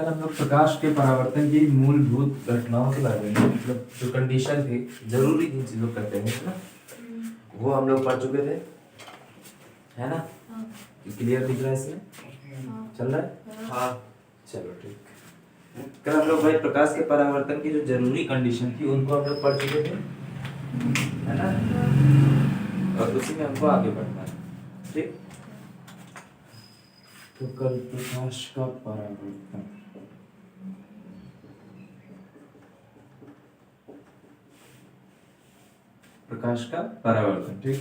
कल हम लोग प्रकाश के परावर्तन की मूलभूत घटनाओं के बारे में, मतलब जो कंडीशन थी, जरूरी थी चीजों करते हैं ना, वो हम लोग पढ़ चुके थे, है ना? क्लियर दिख रहा है इसमें? चल रहा है? हाँ, चलो ठीक। कल हम लोग भाई प्रकाश के परावर्तन की जो जरूरी कंडीशन थी उनको हम लोग पढ़ चुके थे, है ना? और उसी में हमको आगे बढ़ना है, ठीक? तो कल प्रकाश का परावर्तन, प्रकाश का परावर्तन, ठीक।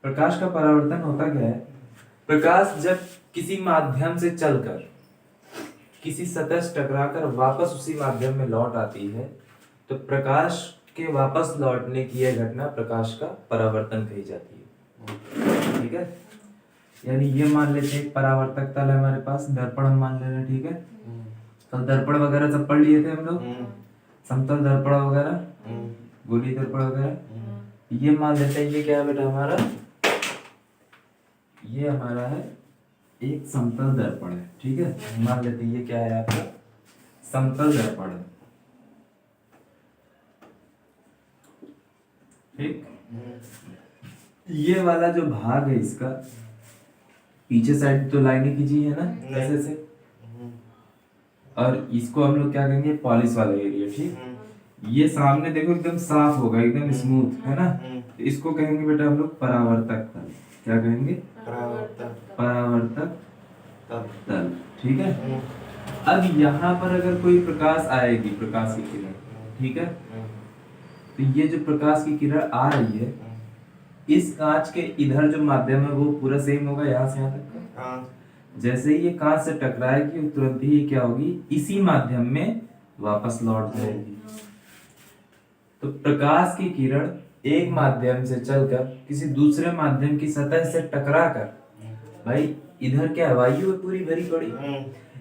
प्रकाश का परावर्तन होता क्या है? प्रकाश जब किसी माध्यम से चलकर किसी सतह से टकराकर वापस उसी माध्यम में लौट आती है, तो प्रकाश के वापस लौटने की यह घटना प्रकाश का परावर्तन कही जाती है, ठीक है। यानी ये मान लेते हैं परावर्तक तल है हमारे पास, दर्पण हम मान ले रहे हैं, ठीक है। तो दर्पण वगैरह सब पढ़ लिए थे हम लोग, समतल दर्पण वगैरह, गोलीय दर्पण वगैरह। ये मान लेते हैं ये क्या है बेटा हमारा, ये हमारा है एक समतल दर्पण है, ठीक है। मान लेते हैं ये क्या है आपका समतल दर्पण है, ठीक। ये वाला जो भाग है इसका पीछे साइड तो लाइनें खींची है ना ऐसे से, और इसको हम लोग क्या कहेंगे पॉलिश वाला एरिया, ठीक। ये सामने देखो एकदम साफ होगा, एकदम स्मूथ, है ना। तो इसको कहेंगे बेटा हम लोग परावर्तक तल। क्या कहेंगे? परावर्तक तल, ठीक है। अब यहाँ पर अगर कोई प्रकाश आएगी, प्रकाश की किरण, ठीक है, तो ये जो प्रकाश की किरण आ रही है, इस कांच के इधर जो माध्यम है वो पूरा सेम होगा यहाँ से यहाँ तक का। जैसे ही ये कांच से टकराएगी तुरंत ही क्या होगी, इसी माध्यम में वापस लौट जाएगी। तो प्रकाश की किरण एक माध्यम से चलकर किसी दूसरे माध्यम की सतह से टकराकर, भाई इधर क्या वायु है पूरी भरी पड़ी,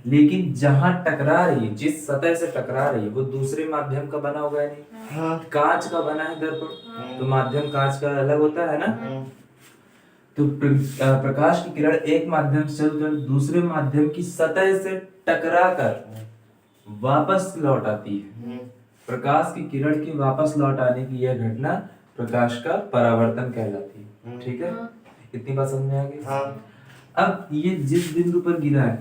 लेकिन जहां टकरा रही है, जिस सतह से टकरा रही है वो दूसरे माध्यम का बना होगा नहीं, कांच का बना है दर्पण, तो माध्यम कांच का अलग होता है ना। तो प्रकाश की किरण एक माध्यम से चलकर दूसरे माध्यम की सतह से टकराकर वापस लौट आती है। प्रकाश की किरण की वापस लौट आने की यह घटना प्रकाश का परावर्तन कहलाती है, ठीक है। इतनी बात समझ में आ गई? अब ये जिस बिंदु पर गिरा है,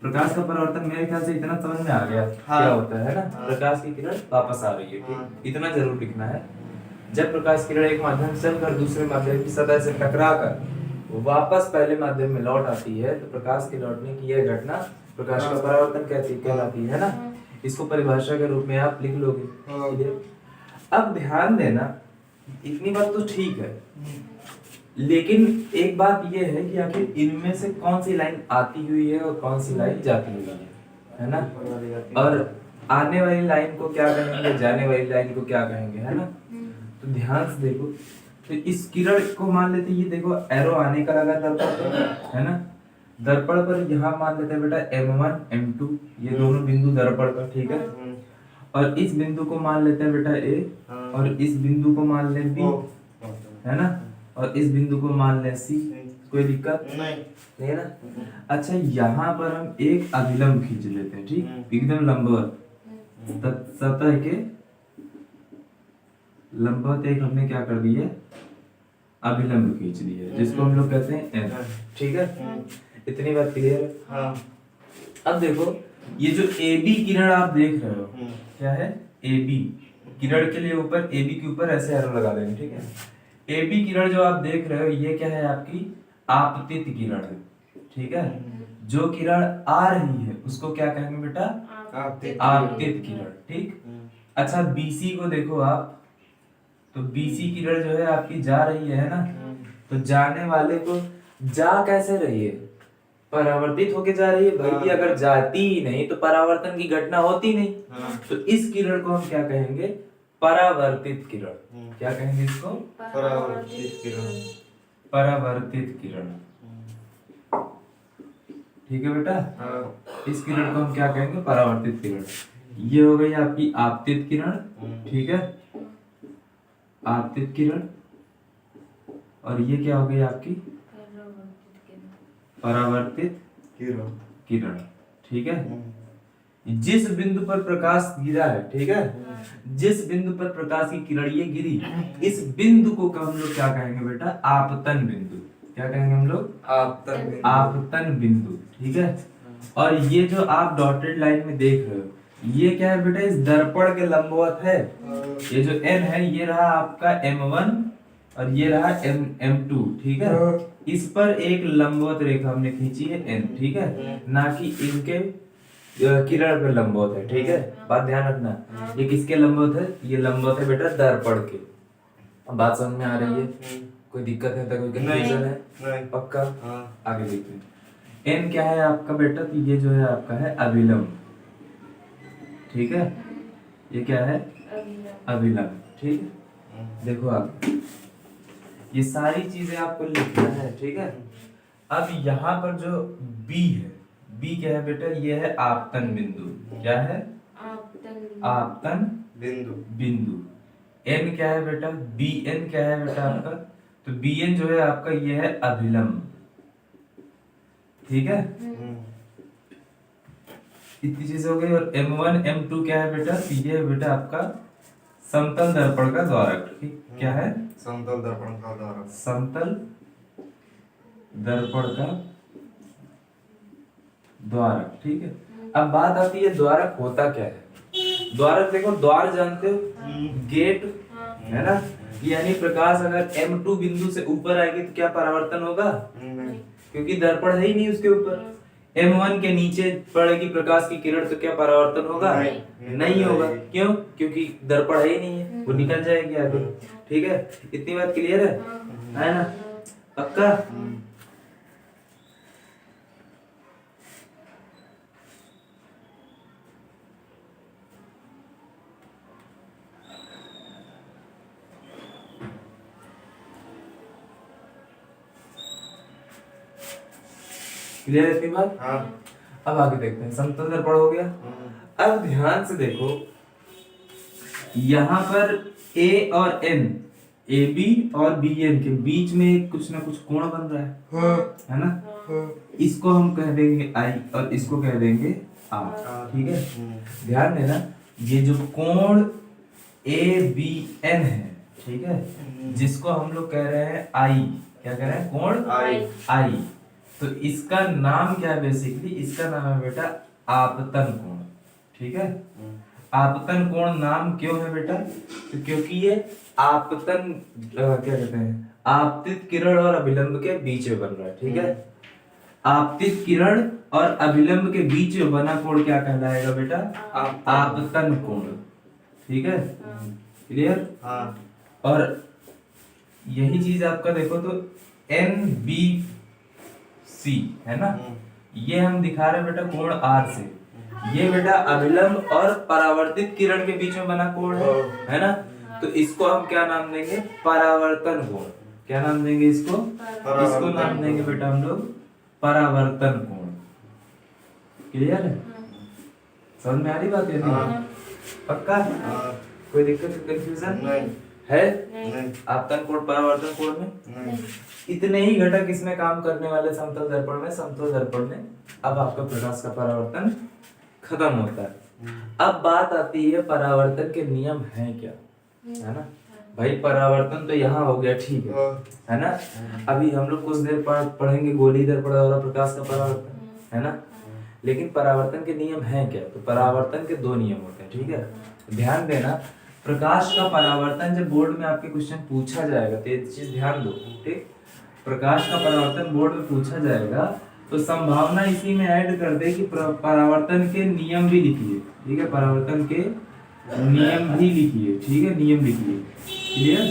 प्रकाश का परावर्तन मेरे ख्याल से इतना समझ में आ गया क्या होता है ना। प्रकाश की किरण वापस आ रही है, ठीक, इतना जरूर लिखना है। जब प्रकाश किरण एक माध्यम से चलकर दूसरे माध्यम की सतह से टकराकर वापस पहले माध्यम में लौट आती है, तो प्रकाश के लौटने की यह घटना प्रकाश का परावर्तन कहलाती है ना। इसको परिभाषा के रूप में आप लिख लोगे। अब ध्यान देना, इतनी बात तो ठीक है, लेकिन एक बात यह है कि आखिर इनमें से कौन सी लाइन आती हुई है और कौन सी लाइन जाती हुई है ना। और आने वाली लाइन को क्या कहेंगे, जाने वाली लाइन को क्या कहेंगे, है ना। तो ध्यान से देखो, तो इस किरण को मान लेते, ये देखो एरो आने का लगा दर्पण पर, है ना। दर्पण पर यहाँ मान लेते हैं बेटा M1 M2, ये दोनों बिंदु दर्पण पर, ठीक है। और इस बिंदु को मान लेते हैं बेटा A, और इस बिंदु को मान लें B, है ना। और इस बिंदु को मान लें C। कोई दिक्कत नहीं है ना। अच्छा, यहाँ पर हम एक अभिलंब खींच लेते हैं, ठीक, एकदम लंबवत सतह के लंबवत एक हमने क्या कर दिया, अभिलंब खींच दिया, जिसको हम लोग कहते हैं N, ठीक है। इतनी बात क्लियर है? अब देखो, ये जो AB किरण आप देख रहे हो, क्या है AB किरण के लिए ऊपर AB के ऊपर ऐसे एरो लगा देंगे, ठीक है। AB किरण जो आप देख रहे हो ये क्या है, आपकी आपतित किरण है, ठीक है। जो किरण आ रही है उसको क्या कहेंगे बेटा, आपतित किरण, ठीक। अच्छा, BC को देखो आप, तो BC किरण जो है आपकी जा रही है ना, तो जाने वाले को जा कैसे रही है, परावर्तित होके जा रही है भाई। अगर जाती ही नहीं तो परावर्तन की घटना होती नहीं। तो इस किरण को हम क्या कहेंगे, परावर्तित किरण। क्या कहेंगे इसको, परावर्तित किरण, परावर्तित किरण, ठीक है बेटा। इस किरण को हम क्या कहेंगे, परावर्तित किरण। ये हो गई आपकी आपतित किरण, ठीक है, आपतित किरण। और ये क्या हो गई आपकी परावर्तित किरण, ठीक है। जिस बिंदु पर प्रकाश गिरा है, ठीक है, जिस बिंदु पर प्रकाश की किरण ये गिरी, इस बिंदु को हम लोग क्या कहेंगे बेटा? आपतन बिंदु। क्या कहेंगे हम लोग? आपतन बिंदु, ठीक है। और ये जो आप डॉटेड लाइन में देख रहे हो, ये क्या है बेटा? इस दर्पण के लंबवत है। ये जो n है, ये रहा आपका m1 और ये रहा m2, ठीक है। इस पर एक लंबवत रेखा हमने खींची है n, ठीक है, ना कि इनके किरण पे लंबवत है, ठीक है। बात ध्यान रखना, ये किसके लंबवत है? ये लंबवत है बेटा दर्पण के। अब बात समझ में आ रही है? कोई दिक्कत है? कोई कंफ्यूजन है? नहीं। पक्का? आगे देखते हैं। n क्या है आपका बेटा? तो ये जो है आपका है अभिलंब, ठीक है। ये क्या है? अभिलंब, ठीक है। देखो आप, ये सारी चीजें आपको लिखना है, ठीक है। अब यहाँ पर जो b है, b क्या है बेटा? ये है आपतन बिंदु। क्या है? आपतन बिंदु। n क्या है बेटा? bn क्या है बेटा आपका? तो bn जो है आपका ये है अभिलंब, ठीक है। इतनी चीजें हो गई। और m1 m2 क्या है बेटा? ये है बेटा आपका समतल दर्पण का द्वारक, ठीक। क्या है? समतल दर्पण का द्वारक। समतल दर्पण का द्वारक, ठीक है। अब बात आती है द्वारक होता क्या है? द्वारक देखो, द्वार जानते हो, गेट है ना। यानी प्रकाश अगर m2 बिंदु से ऊपर आएगी तो क्या परावर्तन होगा? क्योंकि दर्पण है ही नहीं उसके ऊपर। m1 के नीचे पड़ेगी प्रकाश की किरण तो क्या परावर्तन होगा? नहीं होगा। क्यों? क्योंकि दर्पण है ही नहीं है, वो निकल जाएगी आगे, ठीक है। इतनी बात क्लियर है ना? पक्का? क्लियर है इतनी बात? अब आगे देखते हैं। समतल दर्पण हो गया। अब ध्यान से देखो, यहाँ पर A और N, AB और BN के बीच में कुछ ना कुछ कोण बन रहा है ना। इसको हम कह देंगे I और इसको कह देंगे R, ठीक है। ध्यान देना, ये जो कोण ABN है, ठीक है, जिसको हम लोग कह रहे हैं I, क्या कह रहे हैं? कोण I। तो इसका नाम क्या है? बेसिकली इसका नाम है बेटा आपतन कोण, ठीक है। आपतन कोण नाम क्यों है बेटा? तो क्योंकि ये आपतन क्या कहते हैं, आपतित किरण और अभिलंब के बीच में बन रहा है, ठीक है। आपतित किरण और अभिलंब के बीच में बना कोण क्या कहलाएगा बेटा? आपतन कोण, ठीक है। क्लियर? और यही चीज आपका देखो तो NBC है ना, ये हम दिखा रहे हैं बेटा कोण R से। ये बेटा अभिलंब और परावर्तित किरण के बीच में बना कोण है ना। तो इसको हम क्या नाम देंगे? परावर्तन कोण। क्या नाम देंगे इसको? इसको नाम देंगे बेटा हम लोग परावर्तन कोण। क्लियर है? समझ में आ रही बात? है पक्का? कोई दिक्कत कंफ्यूजन है? आपतन कोण परावर्तन कोण में इतने ही घटक इसमें काम करने वाले समतल दर्पण में, समतल दर्पण में अब आपका प्रकाश का परावर्तन खत्म होता है। अब बात आती है परावर्तन के नियम हैं क्या, है ना भाई। परावर्तन तो यहाँ हो गया, ठीक है ना। अभी हम लोग कुछ देर पढ़ेंगे गोलीय दर्पण द्वारा प्रकाश का परावर्तन, है ना। लेकिन परावर्तन के नियम हैं क्या? तो परावर्तन के दो नियम होते हैं, ठीक है। ध्यान देना, प्रकाश का परावर्तन जब बोर्ड में आपके क्वेश्चन पूछा जाएगा तो ये चीज ध्यान दो, ठीक। प्रकाश का परावर्तन बोर्ड में पूछा जाएगा तो संभावना इसी में ऐड कर दे कि परावर्तन के नियम भी लिखिए, ठीक है। परावर्तन के नियम भी लिखिए, ठीक है, नियम लिखिए। क्लियर?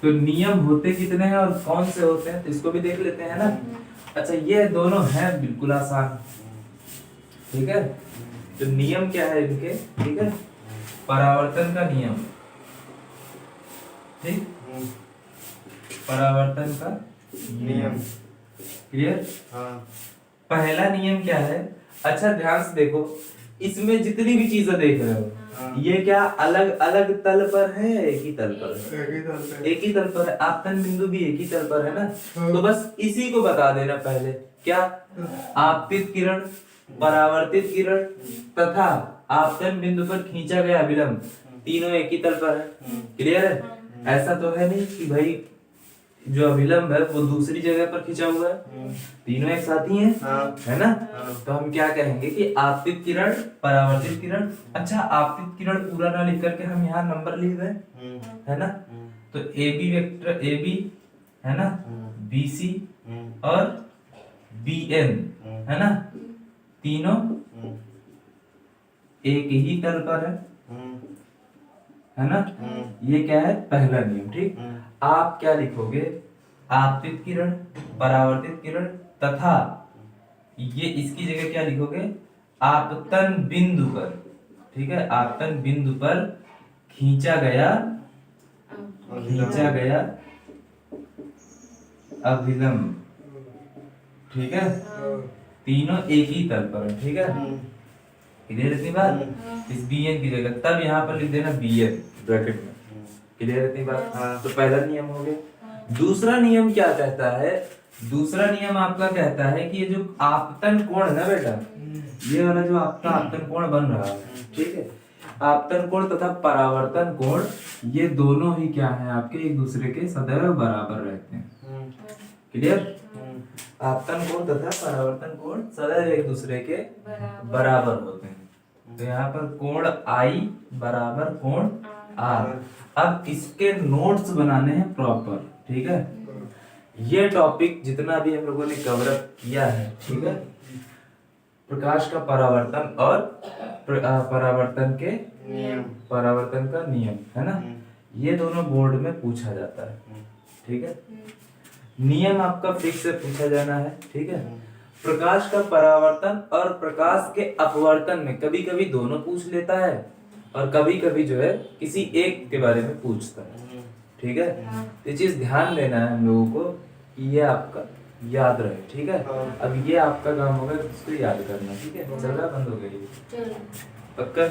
तो नियम होते कितने हैं और कौन से होते हैं तो इसको भी देख लेते हैं ना। अच्छा, ये दोनों हैं बिल्कुल आसान, ठीक है। तो नियम क्या है इनके? ठीक है, परावर्तन का नियम, ठीक, परावर्तन का नियम। क्लियर? पहला नियम क्या है? अच्छा ध्यान से देखो, इसमें जितनी भी चीजें देख रहे हो ये क्या अलग अलग तल पर है? एक ही तल पर है, एक ही तल पर है। आपतन बिंदु भी एक ही तल पर है ना। तो बस इसी को बता देना पहले, क्या? आपतित किरण परावर्तित किरण तथा आपतन बिंदु पर खींचा गया अभिलंब तीनों एक ही तल पर है। क्लियर है? ऐसा तो है नहीं कि भाई जो अभिलंब है वो दूसरी जगह पर खींचा हुआ है, तीनों एक साथ ही हैं, है ना? तो हम क्या कहेंगे कि आपतित किरण, परावर्तित किरण। अच्छा, आपतित किरण पूरा ना लिख करके हम यहाँ नंबर लिख दें, है ना? तो A B vector, A B है ना, बी सी और बी एन, है ना, तीनों एक ही तल पर है ना? ये क्या है? पहला नियम। ठीक, आप क्या लिखोगे? आपतित किरण, परावर्तित किरण तथा ये इसकी जगह क्या लिखोगे? आपतन बिंदु पर। ठीक है, आपतन बिंदु पर खींचा गया अभिलंब। ठीक है, तीनों एक ही तल पर है। ठीक है, क्लियर इतनी बात? इस बी एन की जगह तब यहाँ पर लिख देना बी एन ब्रैकेट में। क्लियर इतनी बात? तो पहला नियम हो गया। दूसरा नियम क्या कहता है? दूसरा नियम आपका कहता है कि ये जो आपतन कोण है ना बेटा, ये वाला जो आपका आपतन कोण बन रहा है, ठीक है, आपतन कोण तथा परावर्तन कोण ये दोनों ही क्या है आपके? एक दूसरे के सदैव बराबर रहते हैं। क्लियर? आपतन कोण तथा परावर्तन कोण सदैव एक दूसरे के बराबर होते हैं। तो यहाँ पर कोण आई बराबर कोण आर। अब इसके नोट्स बनाने हैं प्रॉपर। ठीक है, ये टॉपिक जितना भी हम लोगों ने कवर अप किया है, ठीक है, प्रकाश का परावर्तन और परावर्तन का नियम, है ना, ये दोनों बोर्ड में पूछा जाता है। ठीक है, नियम आपका फिक्स से पूछा जाना है। ठीक है, प्रकाश का परावर्तन और प्रकाश के अपवर्तन में कभी कभी दोनों पूछ लेता है और कभी कभी जो है किसी एक के बारे में पूछता है। ठीक है, ये चीज ध्यान देना है हम लोगों को कि ये आपका याद रहे। ठीक है, अब ये आपका काम होगा इसको याद करना। ठीक है, चल रहा, बंद हो गई पक्का?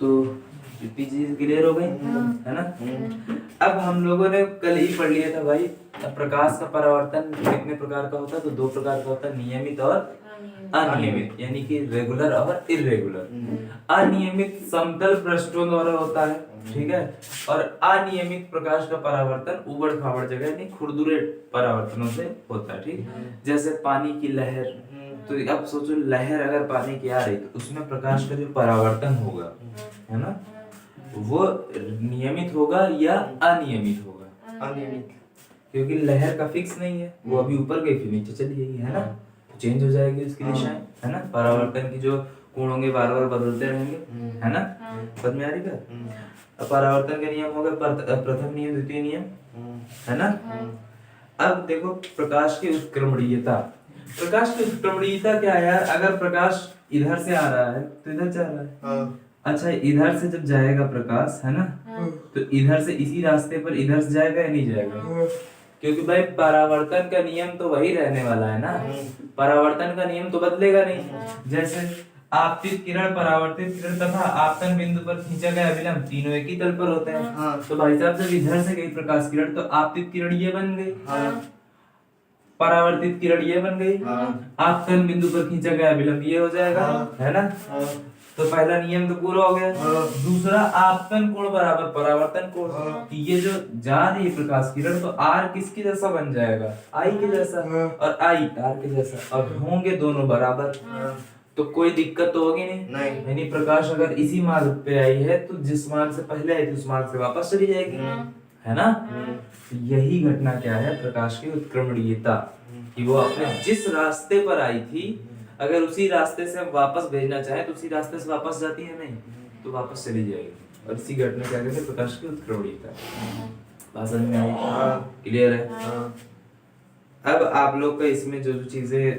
तो इतनी चीज क्लियर हो गई, है ना? अब हम लोगों ने कल ही पढ़ लिया था भाई, प्रकाश का परावर्तन कितने प्रकार का होता है? तो दो प्रकार का होता है, नियमित और अनियमित, यानी कि रेगुलर और इरेगुलर। अनियमित समतल पृष्ठों द्वारा होता है। ठीक है, और अनियमित प्रकाश का परावर्तन उबड़ खाबड़ जगह यानी खुरदुरे परावर्तनों से होता है। ठीक, जैसे पानी की लहर। तो अब सोचो, लहर अगर पानी की आ रही तो उसमें प्रकाश का जो परावर्तन होगा, है ना, वो नियमित होगा या अनियमित होगा? अनियमित, क्योंकि लहर का फिक्स नहीं है, वो अभी ऊपर गई फिर नीचे चली गई, है ना, चेंज हो जाएगी उसकी दिशाएं, है ना। परावर्तन की जो कोण होंगे बार बार बदलते रहेंगे, है ना। समझ में आ रही बात? परावर्तन के नियम हो गए प्रथम नियम, द्वितीय नियम, है ना। अब देखो प्रकाश की उत्क्रमणीयता। प्रकाश की उत्क्रमणीयता क्या है यार? अगर प्रकाश इधर से आ रहा है तो इधर जा रहा है। अच्छा, इधर से जब जाएगा प्रकाश, है ना, तो इधर से इसी रास्ते पर इधर से जाएगा या नहीं जाएगा? क्योंकि भाई परावर्तन का नियम तो वही रहने वाला है ना, परावर्तन का नियम तो बदलेगा नहीं। जैसे आपतित किरण, परावर्तित किरण तथा आपतन बिंदु पर खींचा गया अभिलंब तीनों एक ही तल पर होते हैं। तो भाई साहब जब इधर से गई प्रकाश किरण तो आपतित किरण ये बन गई, परावर्तित किरण ये बन गई, आपतन बिंदु पर खींचा गया अभिलंब ये हो जाएगा, है ना। तो पहला नियम तो पूरा हो गया। दूसरा, आपतन कोण बराबर परावर्तन कोण, कि ये जो जा रही है प्रकाश किरण तो आर किसके जैसा बन जाएगा? आई के जैसा, और आई आर के जैसा, और होंगे दोनों बराबर, तो कोई दिक्कत तो होगी नहीं। यानी प्रकाश अगर इसी मार्ग पे आई है तो जिस मार्ग से पहले आई थी उस मार्ग से वापस चली जाएगी, है ना। तो यही घटना क्या है? प्रकाश की उत्क्रमणीयता, कि वो अपने जिस रास्ते पर आई थी अगर उसी रास्ते से हम वापस भेजना चाहे तो उसी रास्ते से वापस जाती है, नहीं तो वापस चली जाएगी। और इसी घटना क्या कहते हैं? प्रकाश की उत्क्रमणीयता। बात समझ में आई? क्लियर है? अब आप लोग का इसमें जो जो चीजें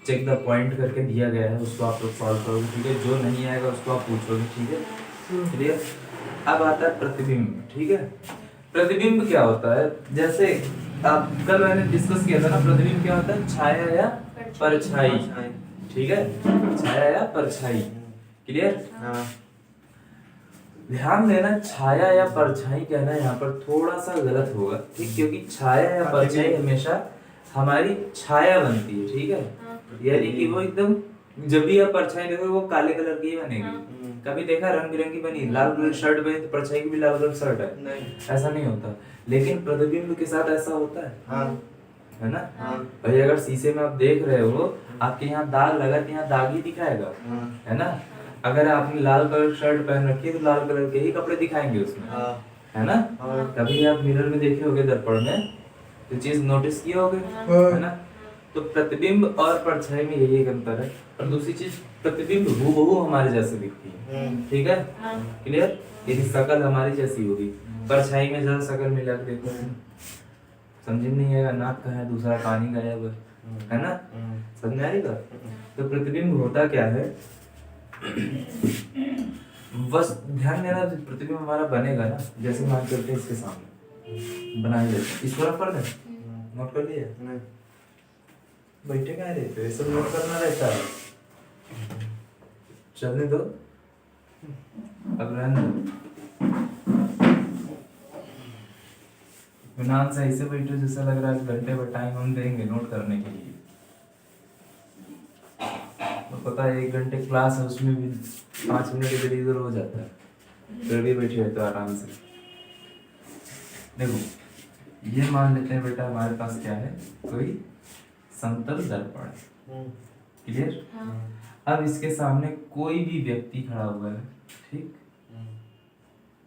चेक द पॉइंट करके दिया गया है उसको आप लोग सॉल्व करोगे, ठीक है। जो नहीं आएगा उसको आप पूछोगे, ठीक है, क्लियर। अब आता है प्रतिबिंब, ठीक है। प्रतिबिंब क्या होता है? जैसे आप कल मैंने डिस्कस किया था ना, प्रतिबिंब क्या होता है? छाया या परछाई, ठीक है, छाया या परछाई, क्लियर। ध्यान देना, छाया या परछाई कहना यहाँ पर थोड़ा सा गलत होगा, ठीक, क्योंकि छाया या परछाई हमेशा हमारी छाया बनती है, ठीक है। यानी कि वो एकदम, जब भी आप परछाई देखोगे वो काले कलर की ही बनेगी। कभी देखा रंग बिरंगी बनी, लाल कलर शर्ट पहनी तो परछाई की भी लाल कलर शर्ट है? नहीं, ऐसा नहीं होता। लेकिन प्रतिबिंब के साथ ऐसा होता है, है ना। भाई अगर शीशे में आप देख रहे हो, आपके यहाँ दाग लगा तो यहाँ दाग ही दिखाएगा, है ना। अगर आपने लाल कलर शर्ट पहन रखी है तो लाल कलर के ही कपड़े दिखाएंगे उसमें, है ना। कभी आप मिरर में देखे होगे, दर्पण में, तो चीज नोटिस किए होगे, है ना। तो प्रतिबिंब और परछाई में यही एक अंतर है। और दूसरी चीज, प्रतिबिंब हूबहू हमारे जैसे दिखती है, ठीक है, क्लियर। यदि शकल हमारी जैसी होगी, परछाई में जरा शकल मिला के देखो, समझ में नहीं आएगा, नाक कहाँ है, दूसरा कान ही गायब है ना। समझ में आएगा। तो प्रतिबिंब होता क्या है, बस ध्यान देना, प्रतिबिंब हमारा बनेगा ना, जैसे मान करते हैं इसके सामने बना लेते हैं, इसको रख कर दे, नोट कर लिया? नहीं, बैठे कहाँ रहते हो, ये सब नोट करना रहता है। चलने दो, अब रहने दो। विनान सही से बैठो, जैसा लग रहा है घंटे भर टाइम हम देंगे नोट करने के लिए। तो पता है 1 घंटे क्लास है, उसमें भी 5 मिनट इधर उधर हो जाता है, फिर भी बैठे रहते हो आराम से। देखो, ये मान लेते हैं बेटा हमारे पास क्या है, कोई समतल दर्पण है, क्लियर। अब इसके सामने कोई भी व्यक्ति खड़ा हुआ है, ठीक,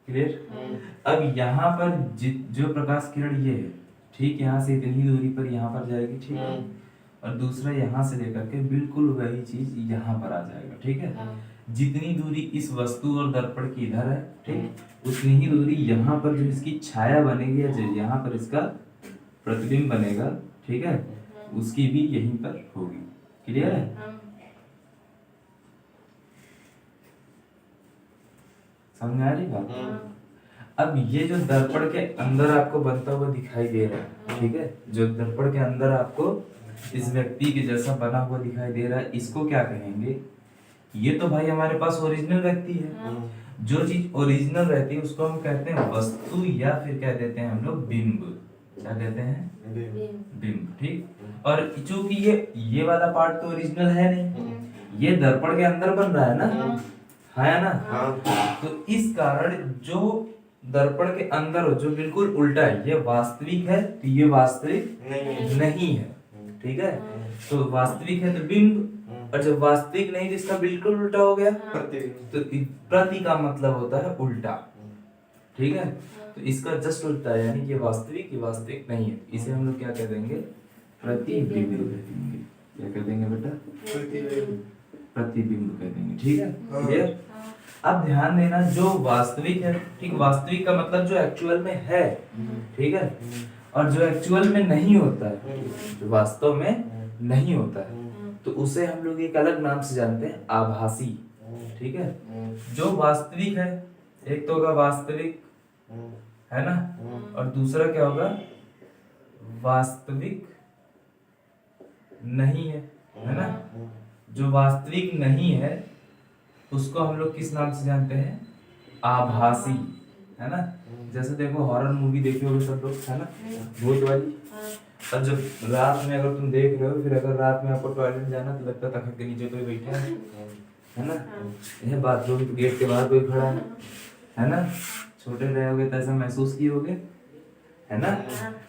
क्लियर। अब यहाँ पर जो प्रकाश किरण ये है, ठीक, यहाँ से इतनी दूरी पर यहाँ पर जाएगी, ठीक है, और दूसरा यहाँ से लेकर के बिल्कुल वही चीज यहाँ पर आ जाएगा, ठीक है। जितनी दूरी इस वस्तु और दर्पण की इधर है, ठीक, उतनी ही दूरी यहाँ पर जो इसकी छाया बनेगी या जो यहाँ पर इसका प्रतिबिंब बनेगा, ठीक है, उसकी भी यहीं पर होगी, क्लियर है। समझ आ रही बात। अब ये जो दर्पण के अंदर आपको बनता हुआ दिखाई दे रहा है, ठीक है, जो दर्पण के अंदर आपको इस व्यक्ति के जैसा बना हुआ दिखाई दे रहा है, इसको क्या कहेंगे, ये तो भाई हमारे पास ओरिजिनल व्यक्ति है। जो चीज ओरिजिनल रहती है उसको हम कहते हैं वस्तु, या फिर कह देते हैं हम लोग बिंब। क्या कहते हैं? बिंब, ठीक। और चूंकि ये वाला पार्ट तो ओरिजिनल है नहीं, ये दर्पण के अंदर बन रहा है ना, है ना। तो इस कारण जो दर्पण के अंदर हो, जो बिल्कुल उल्टा है, ये वास्तविक है तो ये वास्तविक नहीं है, ठीक है। तो वास्तविक है तो बिंब, और जब वास्तविक नहीं तो इसका बिल्कुल उल्टा हो गया, तो प्रति का मतलब होता है उल्टा, ठीक है। तो इसका जस्ट उल्टा है, यानी कि वास्तविक, ये वास्तविक नहीं है, इसे हम लोग क्या कह देंगे, प्रतिबिंब कह देंगे। क्या कह देंगे बेटा? प्रतिबिंब कह देंगे, ठीक है, क्लियर। अब ध्यान देना, जो वास्तविक है, ठीक, वास्तविक का मतलब जो एक्चुअल में है, ठीक है, और जो एक्चुअल में नहीं होता है, जो वास्तव में नहीं होता है, तो उसे हम लोग एक अलग नाम से जानते हैं, आभासी, ठीक है। जो वास्तविक है, एक तो होगा वास्तविक, है ना, और दूसरा क्या होगा, वास्तविक नहीं है ना। जो वास्तविक नहीं है उसको हम लोग किस नाम से जानते हैं, आभासी, है ना। जैसे देखो हॉरर मूवी देखे होगे सब लोग, है ना, भूत वाली। और जब रात में अगर तुम देख रहे हो, फिर अगर रात में आपको टॉयलेट जाना तो लगता तखत के नीचे कोई बैठा है ना। यह बाथरूम गेट के बाहर कोई खड़ा है ना। छोटे रहे होगे तो ऐसा महसूस किए होगे, है ना।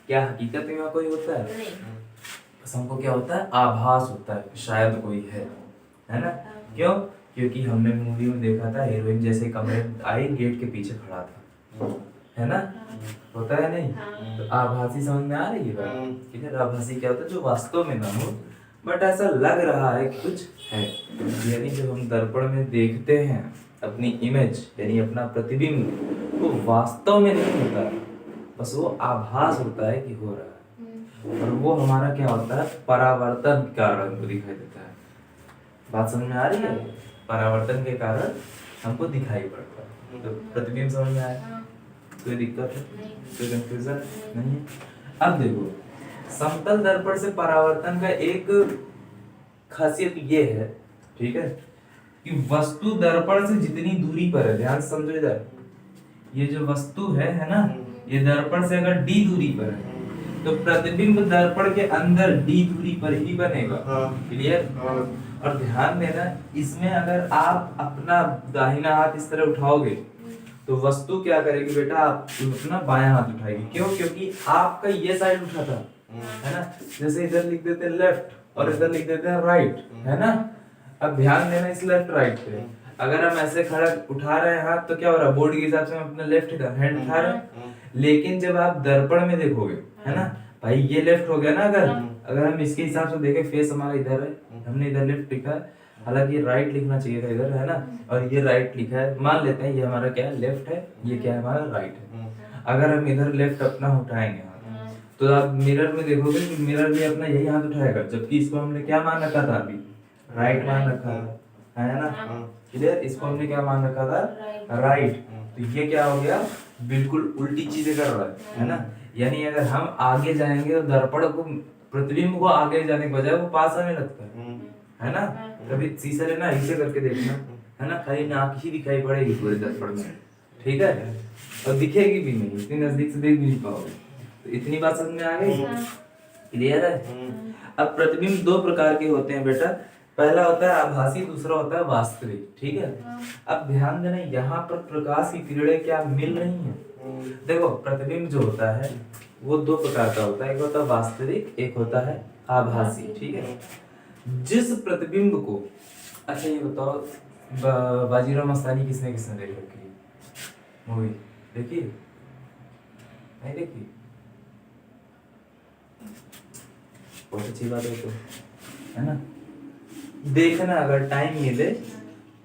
क्या हकीकत में कोई होता है? बस हमको क्या होता है, आभास होता है शायद कोई है ना। क्यों? क्योंकि हमने मूवी में देखा था, हीरोइन जैसे कमरे आई, गेट के पीछे खड़ा था, है ना। होता है नहीं? तो आभासी समझ में आ रही है बात, ठीक है। आभासी क्या होता है, जो वास्तव में ना हो बट ऐसा लग रहा है कि कुछ है। यानी जब हम दर्पण में देखते हैं अपनी इमेज, यानी अपना प्रतिबिंब, वो वास्तव में नहीं होता, बस वो आभास होता है कि हो रहा है। और वो हमारा क्या होता है, परावर्तन के कारण हमको दिखाई देता है। बात समझ में आ रही है? परावर्तन के कारण हमको दिखाई पड़ता है। तो प्रतिबिंब समझ में आया? कोई दिक्कत है? कोई कंफ्यूजन नहीं है? अब देखो, समतल दर्पण से परावर्तन का एक खासियत ये है, ठीक है, कि वस्तु दर्पण से जितनी दूरी पर है, ध्यान से समझो इधर, ये जो वस्तु है ना, ये दर्पण से अगर d दूरी पर है, तो प्रतिबिंब दर्पण के अंदर d दूरी पर ही बनेगा। क्लियर? और ध्यान देना, इसमें अगर आप अपना दाहिना हाथ इस तरह उठाओगे तो वस्तु क्या करेगी बेटा, आप अपना बायां हाथ उठाएगी। क्यों? क्योंकि आपका ये साइड उठा था, है ना। जैसे इधर लिख देते हैं लेफ्ट और इधर लिख देते हैं राइट, है ना। अब ध्यान देना इस लेफ्ट राइट पे। अगर हम ऐसे खड़ा उठा रहे हैं हाथ तो क्या हो रहा है, बोर्ड के हिसाब से हम अपना लेफ्ट हैंड उठा रहे हैं। लेकिन जब आप दर्पण में देखोगे, है ना भाई, ये लेफ्ट हो गया ना। अगर हम इसके हिसाब से देखें, फेस हमारा इधर है, हमने इधर लेफ्ट लिखा है, हालांकि राइट लिखना चाहिए था इधर, है ना। और ये राइट लिखा है, मान लेते हैं ये हमारा क्या है, लेफ्ट है, ये क्या है हमारा, राइट है। अगर हम इधर लेफ्ट अपना उठाएंगे हाथ, तो आप मिरर में देखोगे कि मिरर भी अपना यही हाथ उठाएगा, जबकि इसको हमने क्या मान रखा था, अभी राइट मान रखा है ना। क्लियर? इसको हमने क्या मान रखा था, राइट। तो ये क्या हो गया, बिल्कुल उल्टी चीजें कर रहा है ना। यानी अगर हम आगे जाएंगे तो दर्पण को, प्रतिबिंब को आगे जाने के बजाय वो पास आने लगता है ना। कभी शीशा लेना, ऐसे करके देखना, है ना, खाली नाक ही दिखाई पड़ेगी पूरे दर्पण में, ठीक है, और दिखेगी भी नहीं, इतनी नजदीक से देख भी नहीं पाओगे। तो इतनी बात समझ में आ गई? क्लियर है? अब प्रतिबिंब दो प्रकार के होते हैं बेटा, पहला होता है आभासी, दूसरा होता है वास्तविक, ठीक है। अब ध्यान देना, यहाँ पर प्रकाश की किरणें क्या मिल रही हैं। देखो, प्रतिबिंब जो होता है वो दो प्रकार का होता है, एक होता है वास्तविक, एक होता है आभासी, ठीक है। जिस प्रतिबिंब को, अच्छा ये बताओ, बाजीराव मस्तानी किसने किसने देख रखी है मूवी? देखिए, नहीं देखी? बहुत अच्छी बात है ना। देखना, अगर टाइम मिले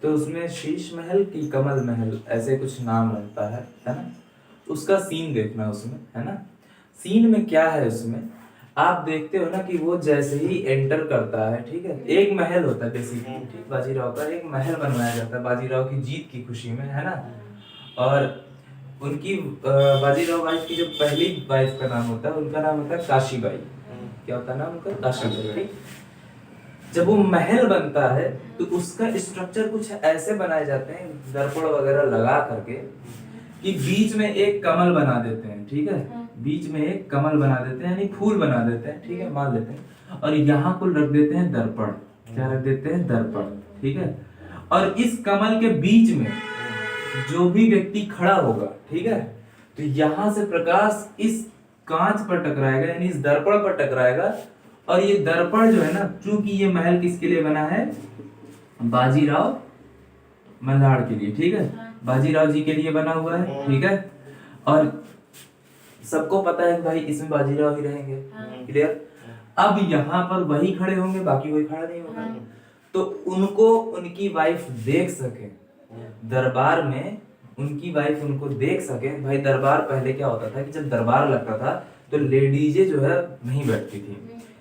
तो उसमें शीश महल की कमल महल ऐसे कुछ नाम रहता है ना। उसका सीन देखना उसमें, है ना। सीन में क्या है, उसमें आप देखते हो ना कि वो जैसे ही एंटर करता है, ठीक है, एक महल होता है बेसिकली, ठीक, बाजीराव का एक महल बनवाया जाता है बाजीराव की जीत की खुशी में, है ना। और उनकी बाजीराव वाइफ की जो पहली वाइफ का नाम होता है, उनका नाम होता है काशीबाई। क्या होता है नाम उनका? काशीबाई, ठीक। जब वो महल बनता है तो उसका स्ट्रक्चर कुछ ऐसे बनाए जाते हैं, दर्पण वगैरह लगा करके, कि बीच में एक कमल बना देते हैं, ठीक है, बीच में एक कमल बना देते हैं, यानी फूल बना देते हैं, ठीक है, मान लेते हैं। और यहाँ को रख देते हैं दर्पण, क्या रख देते हैं, दर्पण, ठीक है। और इस कमल के बीच में जो भी व्यक्ति खड़ा होगा, ठीक है, तो यहाँ से प्रकाश इस कांच पर टकराएगा, यानी इस दर्पण पर टकराएगा। और ये दर्पण जो है ना, चूंकि ये महल किसके लिए बना है, बाजीराव मल्हार के लिए, ठीक है, बाजीराव जी के लिए बना हुआ है, ठीक है। और सबको पता है कि भाई इसमें बाजीराव ही रहेंगे, क्लियर। अब यहाँ पर वही खड़े होंगे, बाकी कोई खड़ा नहीं होगा, तो उनको उनकी वाइफ देख सके दरबार में, उनकी वाइफ उनको देख सके। भाई दरबार पहले क्या होता था कि जब दरबार लगता था तो लेडीजें जो है नहीं बैठती थी,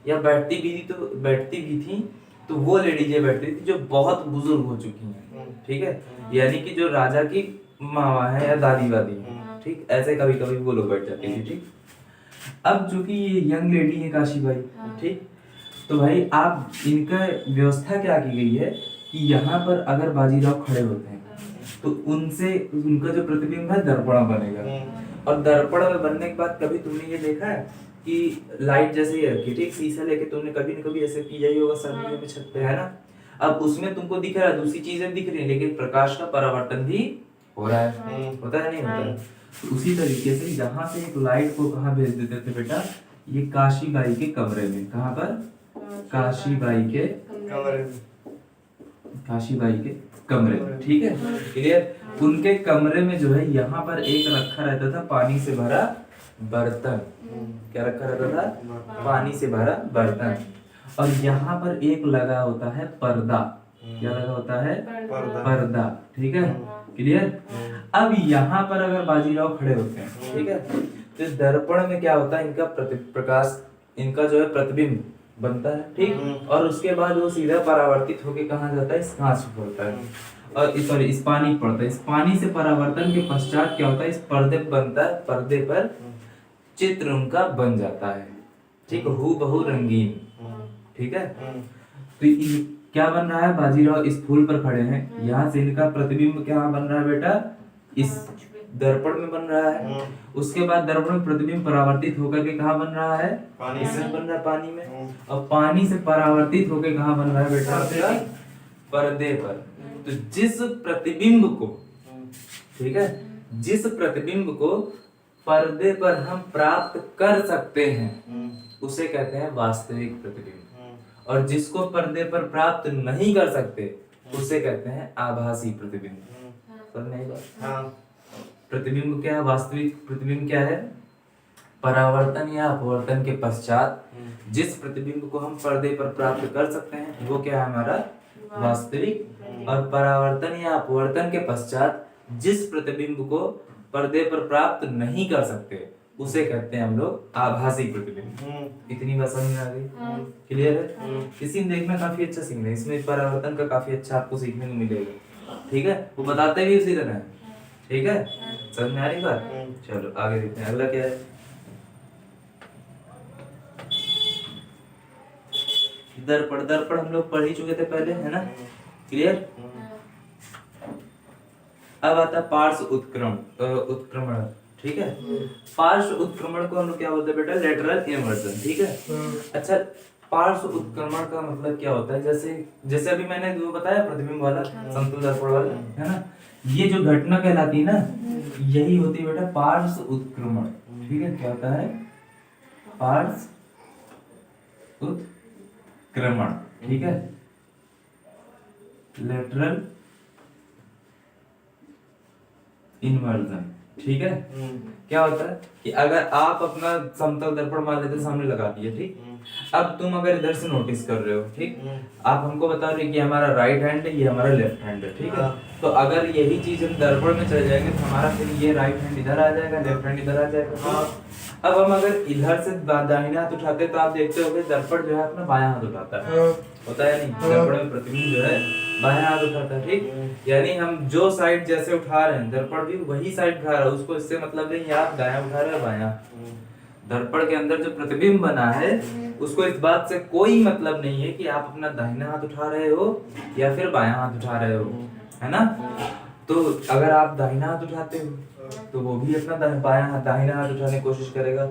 या बैठती भी थी तो वो लेडीजें बैठती थी जो बहुत बुजुर्ग हो चुकी हैं, ठीक है, यानी कि जो राजा की मामा है या दादी वादी है, ठीक, ऐसे कभी कभी वो लोग बैठ जाती थी, ठीक। अब चूंकि ये यंग लेडी है काशीबाई, ठीक, तो भाई आप इनका व्यवस्था क्या की गई है कि यहाँ पर अगर बाजीराव खड़े होते हैं तो उनसे उनका जो प्रतिबिंब है दर्पण बनेगा। और दर्पण में बनने के बाद कभी तुमने ये देखा है कि लाइट जैसे ही रखी, ठीक, शीशा लेके तुमने कभी न कभी ऐसे किया ही होगा सर्दियों में छत पे, है ना। अब उसमें तुमको दिख रहा है, दूसरी चीजें दिख रही है, लेकिन प्रकाश का परावर्तन भी हो रहा है, होता है नहीं होता है। तो उसी तरीके से यहाँ से एक लाइट को कहाँ भेज देते थे बेटा, ये काशीबाई के कमरे में। कहाँ पर? काशीबाई के कमरे में, ठीक है, क्लियर। उनके कमरे में जो है यहाँ पर एक रखा रहता था पानी से भरा बर्तन। क्या रखा रहता था? पानी से भरा बर्तन। और यहाँ पर एक लगा होता है पर्दा। क्या लगा होता है? पर्दा, ठीक है, क्लियर। अब यहाँ पर अगर बाजीराव खड़े होते हैं, ठीक है, तो दर्पण में क्या होता है, इनका प्रकाश, इनका जो है प्रतिबिंब बनता है, ठीक, और उसके बाद वो सीधा परावर्तित होके कहाँ जाता है, इस कांच पे पड़ता है, और इस पानी पड़ता है। इस पानी से परावर्तन के पश्चात क्या होता है, इस पर्दे बनता है, पर्दे पर चित्र उनका बन जाता है, ठीक, हूबहू रंगीन, ठीक है। तो क्या बन रहा है, बाजीराव इस फूल पर खड़े हैं, यहाँ से इनका प्रतिबिंब क्या बन रहा है बेटा, इस दर्पण में बन रहा है। उसके बाद दर्पण में प्रतिबिंब परावर्तित होकर के कहाँ बन रहा है? इसमें बन रहा है, पानी में। और पानी से परावर्तित होकर कहाँ बन रहा है बेटा? आपका पर्दे पर। तो जिस प्रतिबिंब को, ठीक है, जिस प्रतिबिंब को पर्दे पर हम प्राप्त कर सकते हैं उसे कहते हैं वास्तविक प्रतिबिंब, और जिसको पर्दे पर प्राप्त नहीं कर सकते उसे कहते हैं आभासी प्रतिबिंब। समझ में आई बात? प्रतिबिंब क्या है? वास्तविक प्रतिबिंब क्या है? परावर्तन या अपवर्तन के पश्चात जिस प्रतिबिंब को हम पर्दे पर प्राप्त कर सकते हैं वो क्या है? हमारा वास्तविक। और परावर्तन या अपवर्तन के पश्चात जिस प्रतिबिंब को पर्दे पर प्राप्त नहीं कर सकते उसे कहते हैं हम लोग आभासी प्रतिबिंब। इतनी बात समझ में आ गई? क्लियर है? इसी में देखना काफी अच्छा सीखना है, इसमें परावर्तन का काफी अच्छा आपको सीखने को मिलेगा। ठीक है, वो बताते भी उसी तरह है। ठीक है, समझ में आ रही बात? चलो आगे देखते हैं, अगला क्या है? दर्पण। दर्पण हम लोग पढ़ ही चुके थे पहले, है ना? क्लियर? अब आता है पार्श्व उत्क्रमण। ठीक है, पार्श्व उत्क्रमण को हम लोग क्या बोलते हैं बेटा? Lateral inversion. ठीक है, अच्छा, पार्श्व उत्क्रमण का मतलब क्या होता है? जैसे अभी मैंने वो बताया प्रतिबिंब वाला, समतल दर्पण वाला, है ना? ये जो घटना कहलाती है ना, यही होती है बेटा पार्श्व उत्क्रमण। ठीक है, क्या होता है? पार्श्व उत्क्रमण। ठीक है, लेटरल इन्वर्जन। ठीक है, क्या होता है कि अगर आप अपना समतल दर्पण मान लेते सामने लगा दिए, ठीक, अब तुम अगर इधर से नोटिस कर रहे हो, ठीक, आप हमको बता रहे कि हमारा राइट हैंड है, ये हमारा लेफ्ट हैंड है, ठीक है, तो अगर यही चीज हम दर्पण में चले जाएंगे तो हमारा फिर ये राइट हैंड इधर आ जाएगा, लेफ्ट हैंड इधर आ जाएगा। अब हम अगर इधर से दाहिना हाथ उठाते तो आप देखते होगे दर्पण जो है अपना बायां हाथ उठाता है, होता है नहीं? दर्पण में प्रतिबिंब जो है बायां हाथ उठाता है। ठीक, यानी हम जो साइड जैसे उठा रहे हैं दर्पण भी वही साइड उठा रहा है, उसको इससे मतलब नहीं आप दायां उठा रहे हो बायां। दर्पण के अंदर जो प्रतिबिंब बना है उसको इस बात से कोई मतलब नहीं है कि आप अपना दाहिना हाथ उठा रहे हो या फिर बायां हाथ उठा रहे हो, है ना? तो अगर आप दाहिना हाथ उठाते हो तो वो भी अपना दाहिना हाथ उठाने की कोशिश करेगा।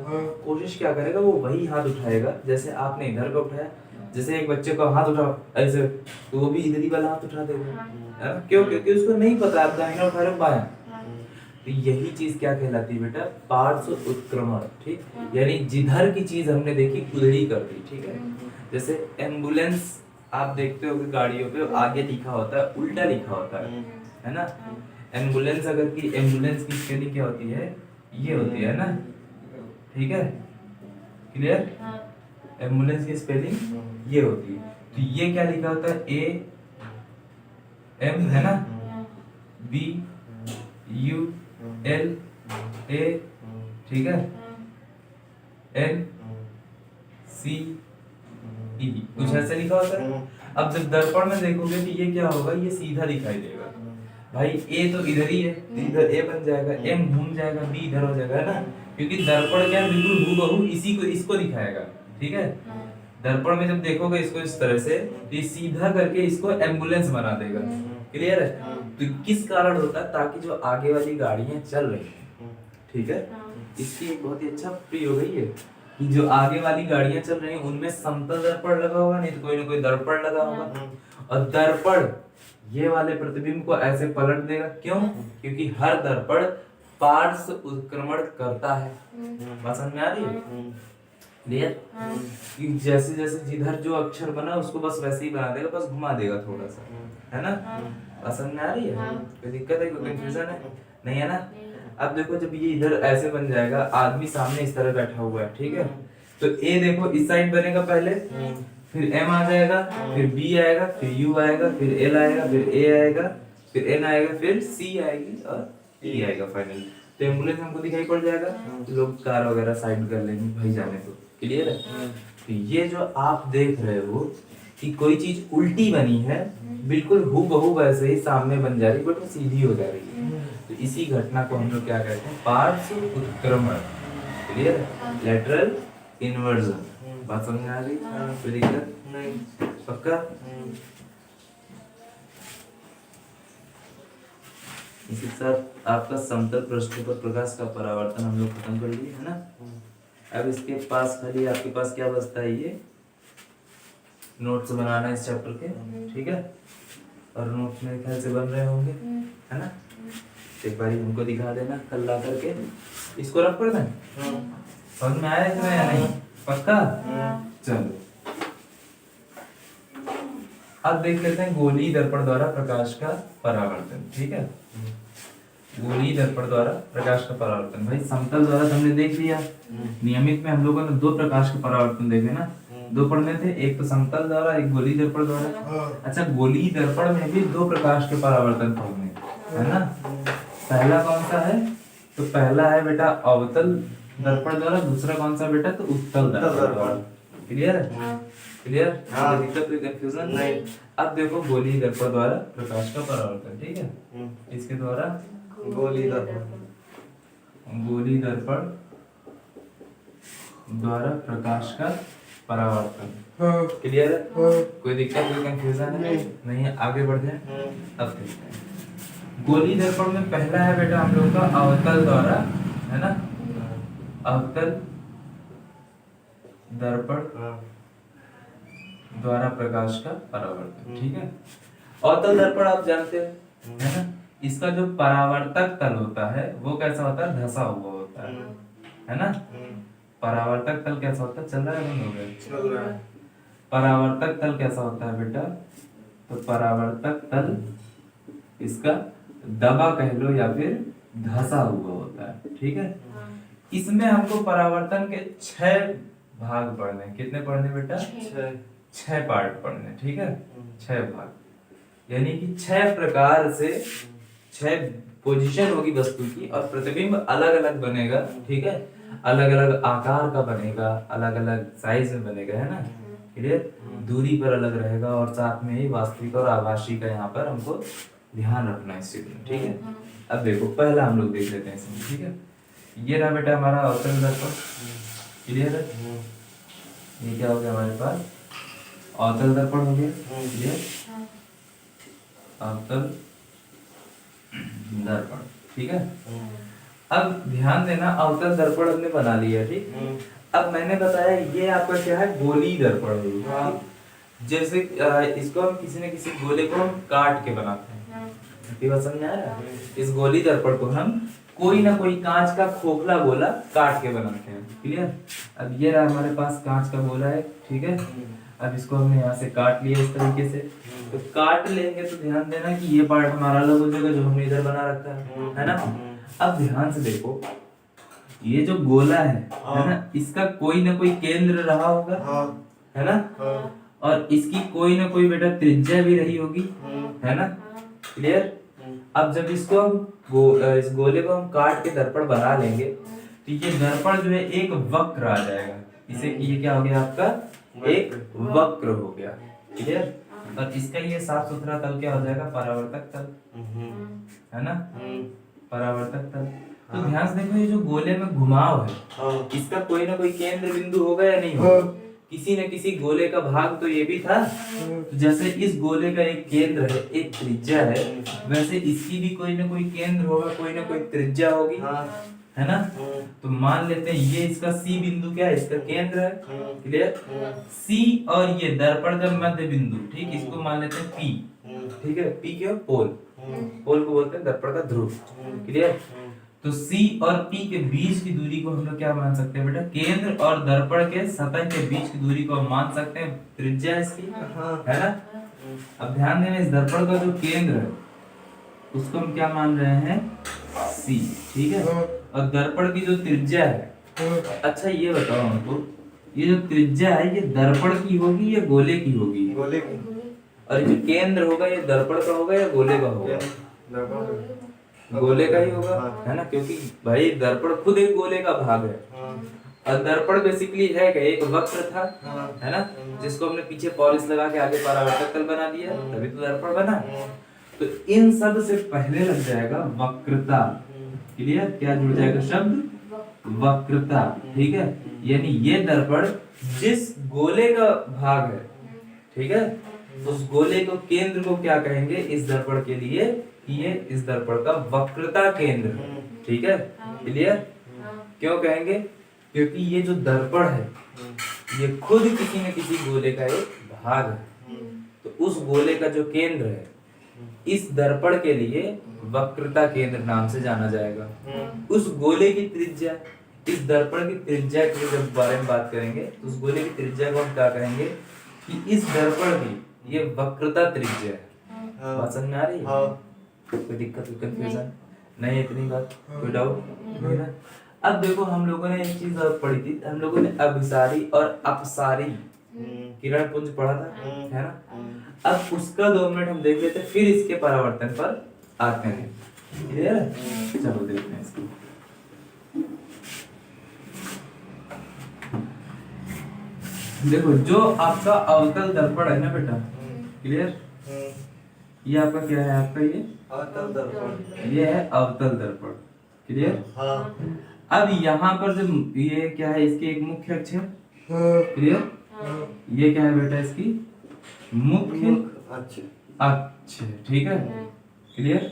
कोशिश क्या करेगा? वो वही हाथ उठाएगा जैसे आपने इधर का उठाया। जैसे एक बच्चे को हाथ उठाओ ऐसे, तो वो भी इधर ही वाला हाथ उठा देगा, है ना? क्यों? क्योंकि उसको नहीं पता आप दाहिना उठा रहे हो बायां। तो यही चीज क्या कहलाती है बेटा? पार्श्व उत्क्रमण। ठीक, यानी जिधर की चीज हमने देखी उधर ही कर दी। ठीक है, जैसे एम्बुलेंस आप देखते हो कि गाड़ियों पे आगे लिखा होता है, उल्टा लिखा होता है ना? एम्बुलेंस एम्बुलेंस की स्पेलिंग क्या होती है? ये होती है ना? ठीक है, क्लियर? एम्बुलेंस की स्पेलिंग ये होती है। तो ये क्या लिखा होता है? ए एम, है ना? बी यू एल ए, ठीक है, एन सी ई, कुछ ऐसे लिखा होता है। अब जब दर्पण में देखोगे तो ये क्या होगा? ये सीधा दिखाई देगा भाई। ए तो इधर ही है, इधर ए बन जाएगा, एम घूम जाएगा, बी इधर हो जाएगा, है ना? क्योंकि दर्पण क्या बिल्कुल हूबहू इसी को इसको दिखाएगा। ठीक है, दर्पण में जब देखोगे इसको इस तरह से तो ये सीधा करके इसको एम्बुलेंस बना देगा। क्लियर है? तो किस कारण होता है? ताकि जो आगे वाली गाड़ियां चल रही हैं, ठीक है, इसकी एक बहुत ही अच्छा प्रयोग है ये कि जो आगे वाली गाड़ियां चल रही हैं उनमें समतल दर्पण लगा होगा, नहीं तो कोई ना कोई दर्पण लगा होगा, और दर्पण ये वाले प्रतिबिंब को ऐसे पलट देगा। क्यों? क्योंकि हर दर्पण पार्श्व उत्क्रमण करता है। बात समझ में आ रही है? क्लियर? कि जैसे जैसे जिधर जो अक्षर बना उसको बस वैसे ही बना देगा, बस घुमा देगा थोड़ा सा, है ना? बात समझ में आ रही है? कोई दिक्कत है? कोई कंफ्यूजन है? नहीं है ना? अब देखो जब ये इधर ऐसे बन जाएगा, आदमी सामने इस तरह बैठा हुआ है, ठीक है, तो ए देखो इस साइड बनेगा पहले, फिर एम आ जाएगा, फिर बी आएगा, फिर यू आएगा, फिर एल आएगा, फिर ए आएगा, फिर एन आएगा, फिर सी आएगी और ई आएगा फाइनली। तो एम्बुलेंस हमको दिखाई पड़ जाएगा, लोग कार वगैरह साइड कर लेंगे भाई जाने को। क्लियर है? तो ये जो आप देख रहे हो कि कोई चीज उल्टी बनी है, बिल्कुल हूबहू वैसे ही सामने बन जा रही बट वो सीधी हो जा रही है, तो इसी घटना को हम लोग क्या कहते हैं? पार्श्व उत्क्रमण। क्लियर? Lateral inversion. बात समझ में आ रही? कोई दिक्कत नहीं? पक्का? इसी के साथ आपका समतल पृष्ठ पर प्रकाश का परावर्तन हम लोग खत्म कर लिए, है ना। अब इसके पास खाली आपके पास क्या बचता है, ये नोट्स बनाना इस चैप्टर के, ठीक है। और नोट्स मेरे ख्याल से बन रहे होंगे, है ना। एक बार हमको दिखा देना कल ला करके, इसको रख कर दें। समझ में आया कि नहीं, या नहीं, पक्का। चलो अब देख लेते हैं गोलीय दर्पण द्वारा प्रकाश का परावर्तन, ठीक है। गोलीय दर्पण द्वारा प्रकाश का परावर्तन, भाई समतल द्वारा हमने देख लिया। नियमित में हम लोगों ने दो प्रकाश के परावर्तन देखे ना, दो पढ़ने थे, एक तो समतल द्वारा, एक गोलीय दर्पण द्वारा। अच्छा, गोलीय दर्पण में भी दो प्रकाश के परावर्तन पढ़ने, है ना। पहला कौन सा है, तो पहला है बेटा अवतल दर्पण द्वारा, दूसरा कौन सा बेटा, तो उत्तल दर्पण द्वारा। क्लियर है, क्लियर, दिक्कत कोई कंफ्यूजन नहीं। अब देखो गोलीय दर्पण द्वारा प्रकाश का परावर्तन, ठीक है। इसके द्वारा गोलीय दर्पण द्वारा प्रकाश का परावर्तन, क्लियर है, कोई दिक्कत कोई कंफ्यूजन है नहीं है, आगे बढ़ जाए। अब देखते हैं गोलीय दर्पण में पहला है बेटा हम लोग का अवतल द्वारा, है ना, अवतल दर्पण द्वारा प्रकाश का परावर्तन, ठीक है। अवतल दर्पण आप जानते हैं, है ना। इसका जो परावर्तक तल होता है वो कैसा होता है, धंसा हुआ होता है ना। परावर्तक तल कैसा होता है, चल रहा है, बंद हो गया, चल रहा है। परावर्तक तल कैसा होता है बेटा, तो परावर्तक तल इसका दबा कह लो या फिर धंसा हुआ होता है, ठीक है। इसमें हमको परावर्तन के 6 भाग पढ़ने, कितने पढ़ने बेटा, 6 पार्ट पढ़ने, ठीक है, 6 भाग, यानी कि 6 प्रकार से 6 पोजीशन होगी वस्तु की, और प्रतिबिंब अलग अलग बनेगा, ठीक है, अलग अलग आकार का बनेगा, अलग अलग साइज में बनेगा, है ना, क्लियर, दूरी पर अलग रहेगा, और साथ में ही वास्तविक और आभासी का यहाँ पर हमको ध्यान रखना है इस चीज में, ठीक है। अब देखो पहला हम लोग देख लेते हैं इसमें, ठीक है। ये रहा बेटा हमारा अवतल दर्पण, क्लियर है, ये क्या हो गया हमारे पास, अवतल दर्पण हो गया, क्लियर, अवतल दर्पण, ठीक है। अब ध्यान देना, अवतल दर्पण हमने बना लिया, ठीक। अब मैंने बताया ये आपका क्या है, गोलीय दर्पण है। जैसे इसको हम किसी न किसी गोले को हम काट के बनाते हैं, ये बात समझ आया। इस गोलीय दर्पण को हम कोई ना कोई कांच का खोखला गोला काट के बनाते हैं, क्लियर। अब ये रहा हमारे पास कांच का गोला है, ठीक है। अब इसको हमने यहाँ से काट लिया इस तरीके से, तो काट लेंगे तो ध्यान देना कि ये पार्ट हमारा अलग हो जाएगा जो हमने इधर बना रखा है ना। अब ध्यान से देखो, ये जो गोला है ना, इसका कोई ना कोई केंद्र रहा होगा, है ना, और इसकी कोई ना कोई बेटा त्रिज्या भी रही होगी, है ना, क्लियर। अब जब इसको इस गोले को हम काट के दर्पण बना लेंगे, तो ये दर्पण जो है एक वक्र आ जाएगा, इसे ये क्या हो गया आपका, एक वक्र हो गया, क्लियर। और इसका ये साफ सुथरा तल क्या हो जाएगा, परावर्तक तल, है ना, परावर्तक तल। तो ध्यान से देखो, ये जो गोले में घुमाव है, इसका कोई ना कोई केंद्र बिंदु होगा या नहीं होगा, किसी न किसी गोले का भाग तो ये भी था। तो जैसे इस गोले का एक केंद्र है, एक त्रिज्या है, वैसे इसकी भी कोई ना कोई केंद्र होगा, कोई ना कोई त्रिज्या होगी, है ना। तो मान लेते हैं ये इसका सी बिंदु क्या है, इसका केंद्र है, क्लियर। सी और ये दर्पण का मध्य बिंदु, ठीक, इसको मान लेते हैं पी, ठीक है। पी क्या, पोल, पोल को बोलते हैं दर्पण का ध्रुव, क्लियर। तो C और P के बीच की दूरी को हम लोग क्या मान सकते हैं बेटा, केंद्र और दर्पण के सतह के बीच की दूरी को हम मान सकते हैं त्रिज्या इसकी, है ना। अब ध्यान देना, इस दर्पण का जो केंद्र है उसको हम क्या मान रहे हैं, C, ठीक है। और दर्पण की जो त्रिज्या है, अच्छा ये बताओ हमको, ये जो त्रिज्या है ये दर्पण की होगी या गोले की होगी, गोले की। और जो केंद्र होगा ये दर्पण का होगा या गोले का होगा, गोले का ही होगा, है ना, क्योंकि भाई दर्पण खुद एक गोले का भाग है। और दर्पण बेसिकली है क्या, एक वक्र था, है ना, जिसको हमने पीछे पॉलिश लगा के आगे परावर्तक तल बना दिया, तभी तो दर्पण बना। तो इन सब से पहले लग जाएगा वक्रता, क्लियर, क्या जुड़ जाएगा शब्द, वक्रता, ठीक है। यानी ये दर्पण जिस गोले का भाग है, ठीक है, उस गोले को केंद्र को क्या कहेंगे इस दर्पण के लिए, कि ये इस दर्पण का वक्रता केंद्र है। ठीक है, क्लियर? क्यों कहेंगे? क्योंकि ये जो दर्पण है ये खुद किसी न किसी गोले का एक भाग है। तो उस गोले का जो केंद्र है इस दर्पण के लिए वक्रता केंद्र नाम से जाना जाएगा। उस गोले की त्रिज्या, इस दर्पण की त्रिज्या के जब बारे में बात करेंगे तो उस गोले की त्रिज्या को हम क्या कहेंगे कि इस दर्पण की ये वक्रता त्रिज्या है। बात समझ में आ रही है? कोई दिक्कत, कोई कंफ्यूजन नहीं है? इतनी बात, कोई डाउट नहीं ना? अब देखो हम लोगों ने एक चीज और पढ़ी थी, हम लोगों ने अभिसारी और अपसारी किरण पुंज पढ़ा था, है ना? अब उसका 2 मिनट हम देख लेते हैं, फिर इसके परावर्तन पर आते हैं। क्लियर है? चलो देखते हैं इसको। देखो जो आपका अवतल दर्पण है ना बेटा, क्लियर? ये आपका क्या है? आपका ये अवतल दर्पण, ये है अवतल दर्पण। क्लियर? हाँ। अब यहाँ पर जब ये क्या है, इसकी एक मुख्य अक्ष है। क्लियर? ये क्या है बेटा? इसकी मुख्य अक्ष। ठीक है, क्लियर?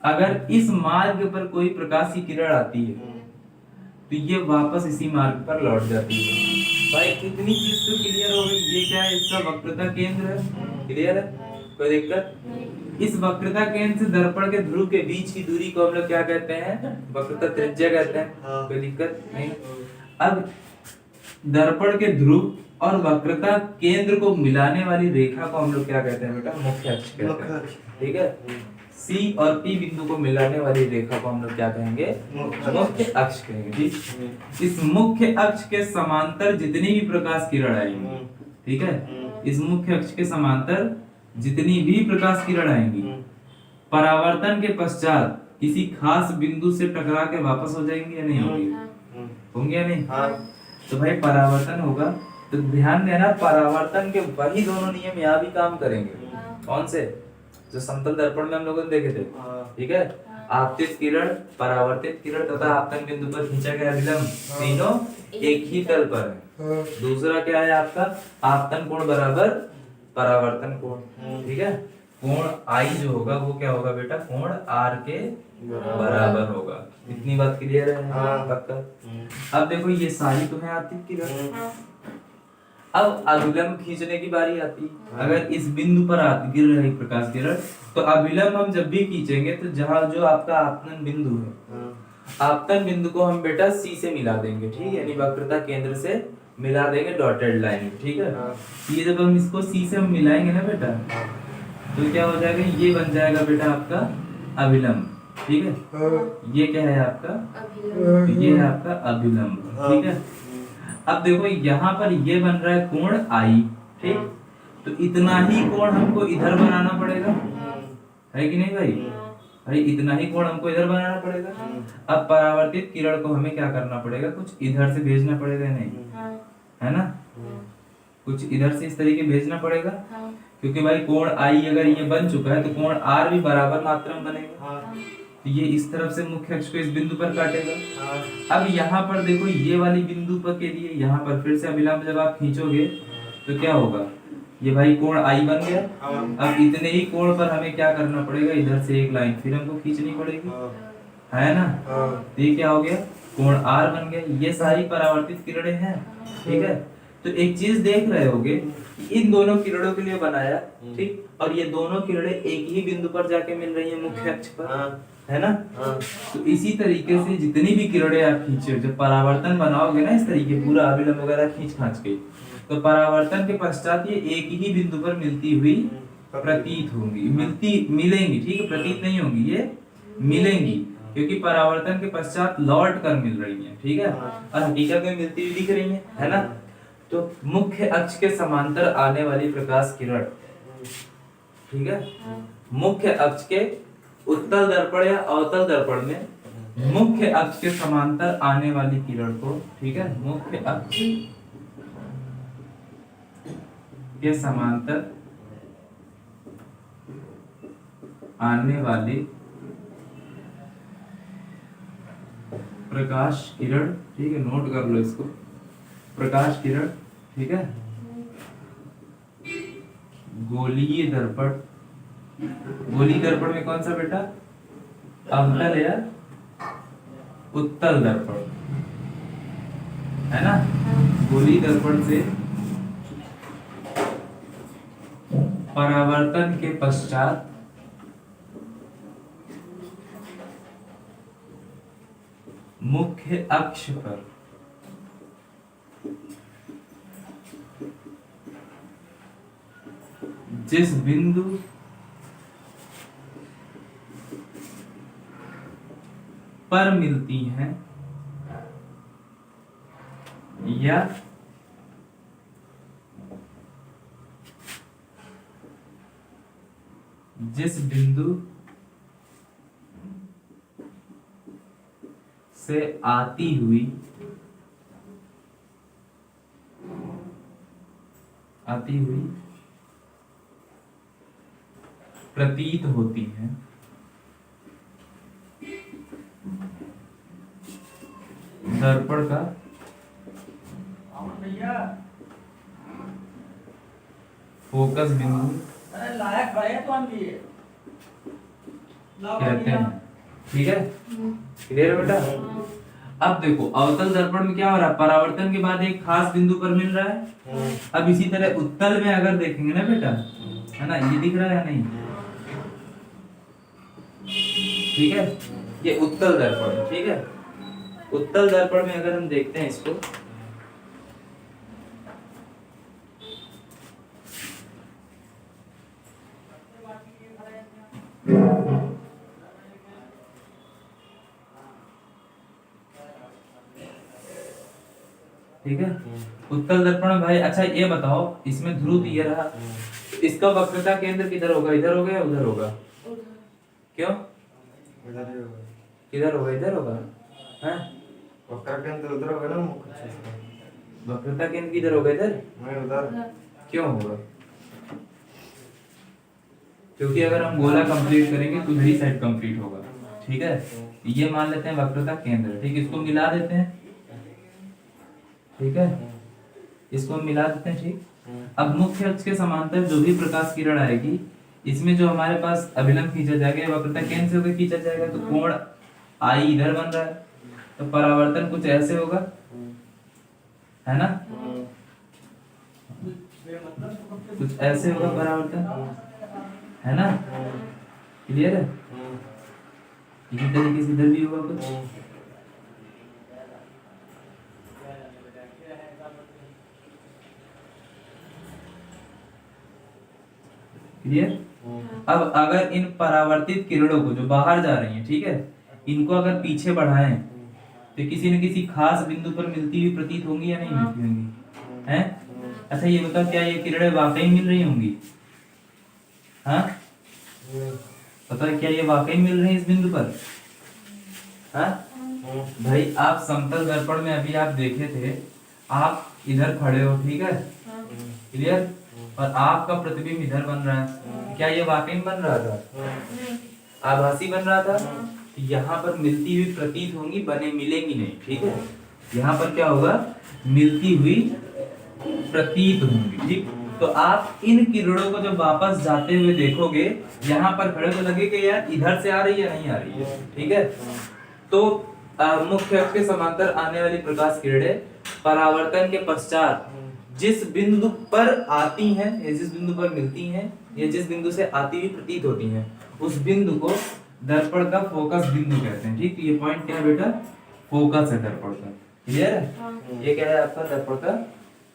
अगर इस मार्ग पर कोई प्रकाश की किरण आती है तो ये वापस इसी मार्ग पर लौट जाती है। भाई इतनी चीज तो क्लियर हो गई। ये क्या है? इसका वक्रता केंद्र है। क्लियर है? कोई दिक्कत? इस वक्रता केंद्र से दर्पण के ध्रुव के बीच की दूरी को हम लोग क्या कहते हैं? वक्रता त्रिज्या कहते हैं। कोई दिक्कत नहीं? अब दर्पण के ध्रुव और वक्रता केंद्र को मिलाने वाली रेखा को हम लोग क्या कहते हैं बेटा? मुख्य अक्ष कहते हैं। ठीक है? C और P बिंदु को मिलाने वाली रेखा को हम लोग क्या कहेंगे? मुख्य अक्ष कहेंगे। ठीक? इस मुख्य अक्ष के समांतर जितनी भी प्रकाश किरण आएंगी, ठीक है, इस मुख्य अक्ष के समांतर जितनी भी प्रकाश किरण आएंगी परावर्तन के पश्चात किसी खास बिंदु से टकरा के वापस हो जाएंगी या नहीं होंगी? होंगे या नहीं? तो भाई परावर्तन होगा तो ध्यान देना, परावर्तन के वही दोनों नियम यहाँ भी काम करेंगे। कौन से? जो समतल दर्पण में हम लोगों ने देखे थे। ठीक है? आपतित किरण, परावर्तित किरण तथा आपतन बिंदु पर खींचा गया विलंब तीनों एक ही तल पर है। दूसरा क्या है आपका? आपतन कोण बराबर परावर्तन कोण। ठीक है? कोण आई जो होगा वो क्या होगा बेटा? कोण आर के बराबर होगा। इतनी बात क्लियर है? पक्का? अब देखो ये सारी तो है आपतित किरण। अब अभिलंब खींचने की बारी आती है। अगर इस बिंदु पर गिर रही प्रकाश किरण तो अभिलंब हम जब भी खींचेंगे तो जहां जो आपका आपतन बिंदु है, आपतन बिंदु को हम बेटा C से मिला देंगे। ठीक है? यानी वक्रता केंद्र से मिला देंगे डॉटेड लाइन। ठीक है? ये जब हम इसको C से हम मिलाएंगे ना बेटा तो क्या हो जाएगा? ये बन जाएगा बेटा आपका अभिलंब। ठीक है? ये क्या है आपका? तो ये है आपका अभिलंब। ठीक है? अब देखो यहाँ पर ये बन रहा है कोण आई। ठीक? तो इतना ही कोण हमको इधर बनाना पड़ेगा, है कि नहीं भाई? भाई इतना ही कोण हमको इधर बनाना पड़ेगा। अब परावर्तित किरण को हमें क्या करना पड़ेगा? कुछ इधर से भेजना पड़ेगा, नहीं है ना? कुछ इधर से इस तरीके भेजना पड़ेगा, क्योंकि भाई कोण आई अगर ये बन चुका है तो कोण आर भी बराबर मात्रा में बनेगा। तो ये इस तरफ से मुख्य अक्ष को इस बिंदु पर काटेगा। अब यहाँ पर देखो ये वाली बिंदु पर के लिए यहाँ पर फिर से अभिलंब जब आप खींचोगे तो क्या होगा? ये भाई कोण आई बन गया। अब इतने ही कोण पर हमें क्या करना पड़ेगा? इधर से एक लाइन फिर हमको खींचनी पड़ेगी, है ना? तो ये क्या हो गया? कोण आर बन गया। ये सारी परावर्तित किरणें हैं। ठीक है? तो एक चीज देख रहे होगे इन दोनों किरणों के लिए बनाया, ठीक, और ये दोनों किरणें एक ही बिंदु पर जाके मिल रही है मुख्य अक्ष पर, है ना? तो इसी तरीके से जितनी भी किरणें आप खींचे, जब परावर्तन बनाओगे ना इस तरीके पूरा अभिलंब वगैरह खींच खांच के, तो परावर्तन के पश्चात ये एक ही बिंदु पर मिलती हुई प्रतीत होंगी, मिलेंगी। ठीक है? प्रतीत नहीं होंगी, ये मिलेंगी, क्योंकि परावर्तन के पश्चात लौट कर मिल रही है। ठीक है? और हकीकत में मिलती हुई दिख रही है ना? तो मुख्य अक्ष के समांतर आने वाली प्रकाश किरण, ठीक है, मुख्य अक्ष के उत्तल दर्पण या अवतल दर्पण में मुख्य अक्ष के समांतर आने वाली किरण को, ठीक है, मुख्य अक्ष के समांतर आने वाली प्रकाश किरण, ठीक है, नोट कर लो इसको, प्रकाश किरण, ठीक है, गोलीय दर्पण गोली दर्पण में कौन सा बेटा, अवतल या उत्तल दर्पण, है ना। गोली दर्पण से परावर्तन के पश्चात मुख्य अक्ष पर जिस बिंदु पर मिलती हैं या जिस बिंदु से आती हुई प्रतीत होती है दर्पण का फोकस बिंदु कहते हैं। ठीक है, क्लियर है बेटा। अब देखो अवतल दर्पण में क्या हो रहा है, परावर्तन के बाद एक खास बिंदु पर मिल रहा है। अब इसी तरह उत्तल में अगर देखेंगे ना बेटा, है ना, ये दिख रहा है या नहीं, ठीक है, ये उत्तल दर्पण है। ठीक है, उत्तल दर्पण में अगर हम देखते हैं इसको, ठीक है, उत्तल दर्पण में भाई, अच्छा ये बताओ, इसमें ध्रुव ये रहा, इसका वक्रता केंद्र किधर होगा, इधर होगा या उधर होगा, क्यों किधर होगा, इधर होगा, हैं, वक्र केंद्र उधर होगा ना, वक्रता केंद्र किधर होगा, इधर, मैं उधर, क्यों होगा, क्योंकि अगर हम गोला कंप्लीट करेंगे तो इधर ही साइड कंप्लीट होगा। ठीक है, ये मान लेते हैं वक्रता केंद्र। ठीक, इसको मिला देते हैं। ठीक है, इसको हम मिला देते हैं। ठीक, अब मुख्य अक्ष के समांतर जो भी प्रकाश किरण आएगी, इसमें जो हमारे पास अभिलंब खींचा जाएगा, वक्रता केंद्र से होकर खींचा जाएगा, तो कोण आई इधर बन रहा है, तो परावर्तन कुछ ऐसे होगा, है ना, कुछ ऐसे होगा परावर्तन, है ना, क्लियर है। इसी तरीके से इधर भी होगा कुछ, क्लियर। अब अगर इन परावर्तित किरणों को जो बाहर जा रही हैं, ठीक है, इनको अगर पीछे बढ़ाएं तो किसी न किसी खास बिंदु पर मिलती हुई प्रतीत होंगी या नहीं मिलती होंगी, हैं? अच्छा ये बताओ, क्या ये किरणें वाकई मिल रही होंगी, हाँ, पता है क्या ये वाकई मिल रही है इस बिंदु पर, हाँ भाई। आप समतल दर्पण में अभी आप देखे थे, आप इधर खड़े हो, ठीक है, क्लियर, और आपका प्रतिबिंब इधर बन रहा है, क्या ये वाकई बन रहा था, आभासी बन रहा था, यहाँ पर मिलती हुई प्रतीत होंगी, बने मिलेंगी नहीं। ठीक है, यहाँ पर क्या होगा, मिलती हुई प्रतीत होंगी। ठीक, तो आप इन किरणों को जब वापस जाते हुए देखोगे, यहाँ पर खड़े तो लगेगा यार इधर से आ रही है, नहीं आ रही है। ठीक है, तो मुख्य अक्ष के समांतर आने वाली प्रकाश किरणें परावर्तन के पश्चात जिस बिंदु पर आती हैं या जिस बिंदु पर मिलती हैं या जिस बिंदु से आती हुई प्रतीत होती हैं, उस बिंदु को दर्पण का फोकस बिंदु कहते हैं। ठीक, ये पॉइंट क्या है बेटा, फोकस है दर्पण का, क्लियर है। ये क्या है आपका, दर्पण का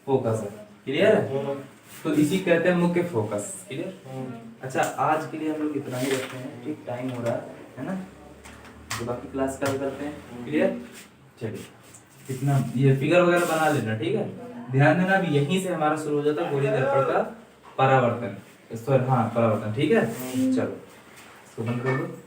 फोकस है, क्लियर है। तो इसी कहते हैं मुख्य फोकस, क्लियर। अच्छा आज के लिए हम लोग इतना ही रखते हैं, ठीक, टाइम हो रहा है ना, तो बाकी क्लास कल करते हैं, क्लियर। चलिए, इतना ये फिगर वगैरह बना लेना, ठीक है। ध्यान देना, अभी यहीं से हमारा शुरू हो जाता है गोली दर्पण का परावर्तन, हाँ परावर्तन, ठीक है। चलो इसको बंद कर दो।